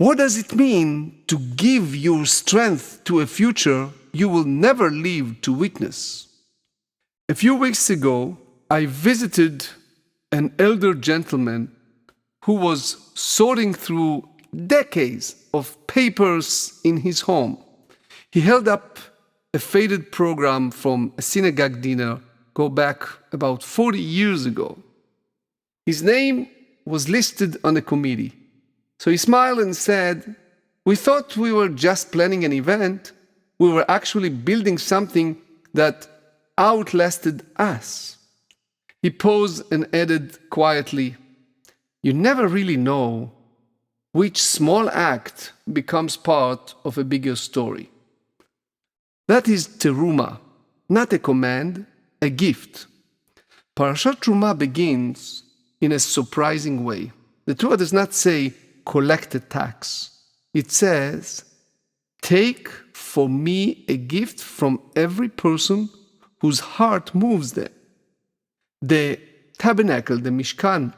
What does it mean to give your strength to a future you will never live to witness? A few weeks ago, I visited an elder gentleman who was sorting through decades of papers in his home. He held up a faded program from a synagogue dinner go back about 40 years ago. His name was listed on the committee. So he smiled and said, "We thought we were just planning an event. We were actually building something that outlasted us." He paused and added quietly, "You never really know which small act becomes part of a bigger story." That is Terumah, not a command, a gift. Parashat Terumah begins in a surprising way. The Torah does not say, "collect a tax." It says, "Take for me a gift from every person whose heart moves them." The tabernacle, the Mishkan,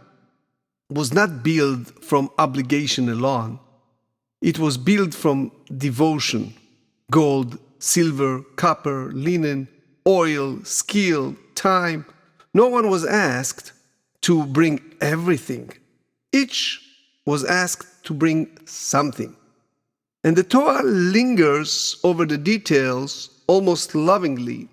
was not built from obligation alone. It was built from devotion: gold, silver, copper, linen, oil, skill, time. No one was asked to bring everything. Each was asked to bring something. And the Torah lingers over the details almost lovingly,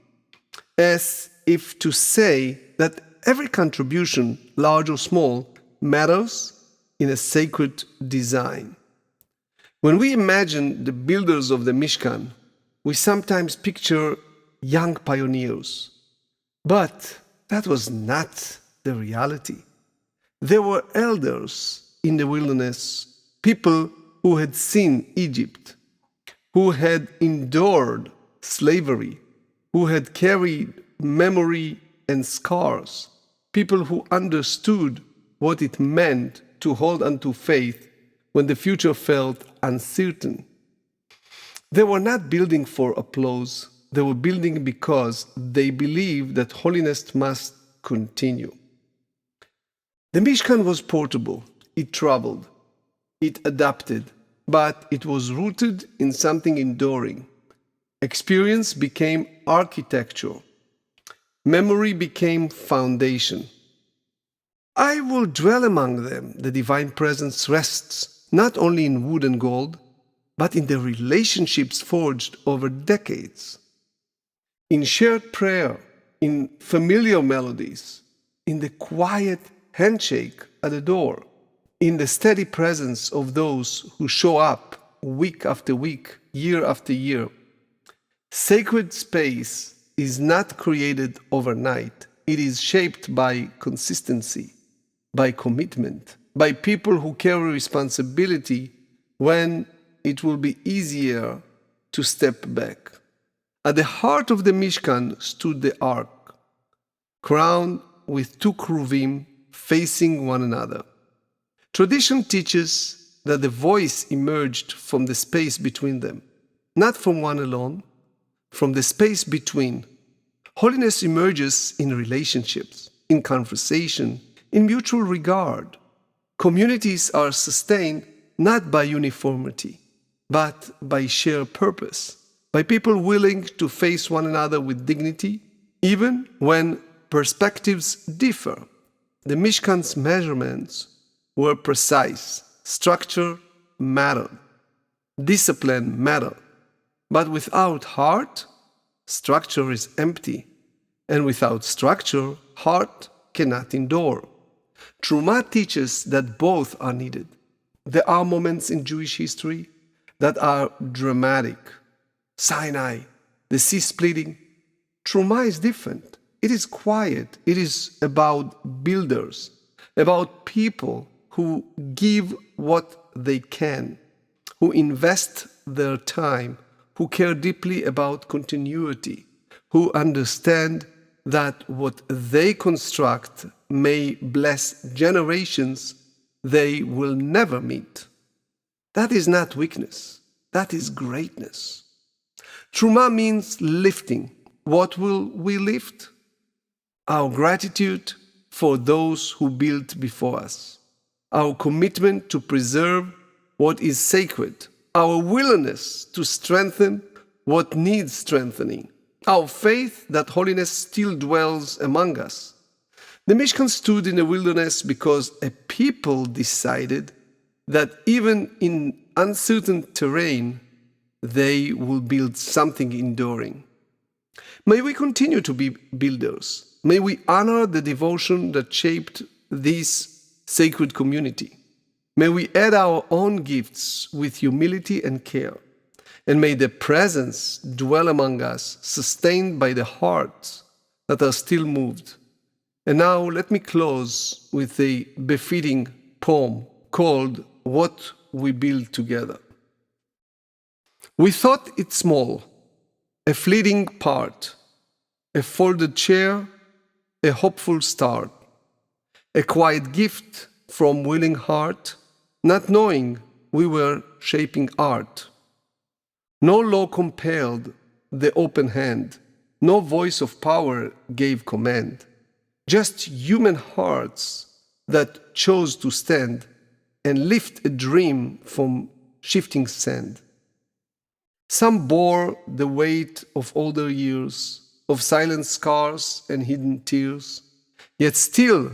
as if to say that every contribution, large or small, matters in a sacred design. When we imagine the builders of the Mishkan, we sometimes picture young pioneers. But that was not the reality. There were elders in the wilderness, people who had seen Egypt, who had endured slavery, who had carried memory and scars, people who understood what it meant to hold on to faith when the future felt uncertain. They were not building for applause. They were building because they believed that holiness must continue. The Mishkan was portable. It traveled. It adapted. But it was rooted in something enduring. Experience became architecture. Memory became foundation. I will dwell among them. The divine presence rests not only in wood and gold, but in the relationships forged over decades. In shared prayer, in familiar melodies, in the quiet handshake at the door, in the steady presence of those who show up week after week, year after year. Sacred space is not created overnight. It is shaped by consistency, by commitment, by people who carry responsibility when it will be easier to step back. At the heart of the Mishkan stood the ark, crowned with two cherubim facing one another. Tradition teaches that the voice emerged from the space between them, not from one alone, from the space between. Holiness emerges in relationships, in conversation, in mutual regard. Communities are sustained not by uniformity, but by shared purpose, by people willing to face one another with dignity, even when perspectives differ. The Mishkan's measurements were precise. Structure mattered. Discipline mattered. But without heart, structure is empty. And without structure, heart cannot endure. Terumah teaches that both are needed. There are moments in Jewish history that are dramatic. Sinai, the sea splitting. Terumah is different. It is quiet. It is about builders, about people who give what they can, who invest their time, who care deeply about continuity, who understand that what they construct may bless generations they will never meet. That is not weakness. That is greatness. Terumah means lifting. What will we lift? Our gratitude for those who built before us. Our commitment to preserve what is sacred, our willingness to strengthen what needs strengthening, our faith that holiness still dwells among us. The Mishkan stood in the wilderness because a people decided that even in uncertain terrain, they will build something enduring. May we continue to be builders. May we honor the devotion that shaped this sacred community. May we add our own gifts with humility and care. And may the presence dwell among us, sustained by the hearts that are still moved. And now let me close with a befitting poem called What We Build Together. We thought it small, a fleeting part, a folded chair, a hopeful start, a quiet gift from willing heart, not knowing we were shaping art. No law compelled the open hand, no voice of power gave command, just human hearts that chose to stand and lift a dream from shifting sand. Some bore the weight of older years, of silent scars and hidden tears, yet still,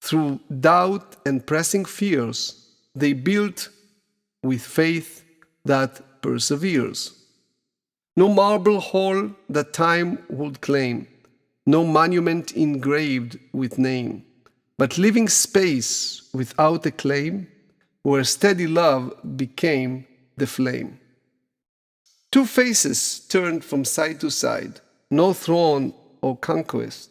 through doubt and pressing fears, they built with faith that perseveres. No marble hall that time would claim, no monument engraved with name, but living space without a claim, where steady love became the flame. Two faces turned from side to side, no throne or conquest,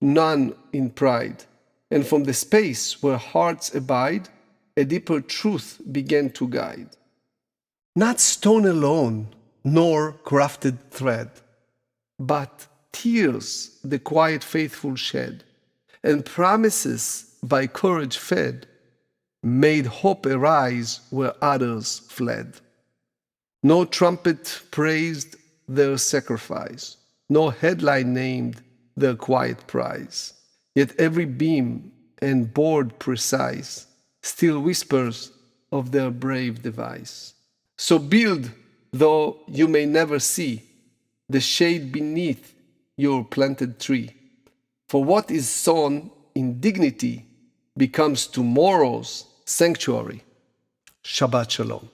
none in pride, and from the space where hearts abide, a deeper truth began to guide. Not stone alone, nor crafted thread, but tears the quiet faithful shed, and promises by courage fed, made hope arise where others fled. No trumpet praised their sacrifice, no headline named their quiet prize, yet every beam and board precise still whispers of their brave device. So build, though you may never see the shade beneath your planted tree. For what is sown in dignity becomes tomorrow's sanctuary. Shabbat Shalom.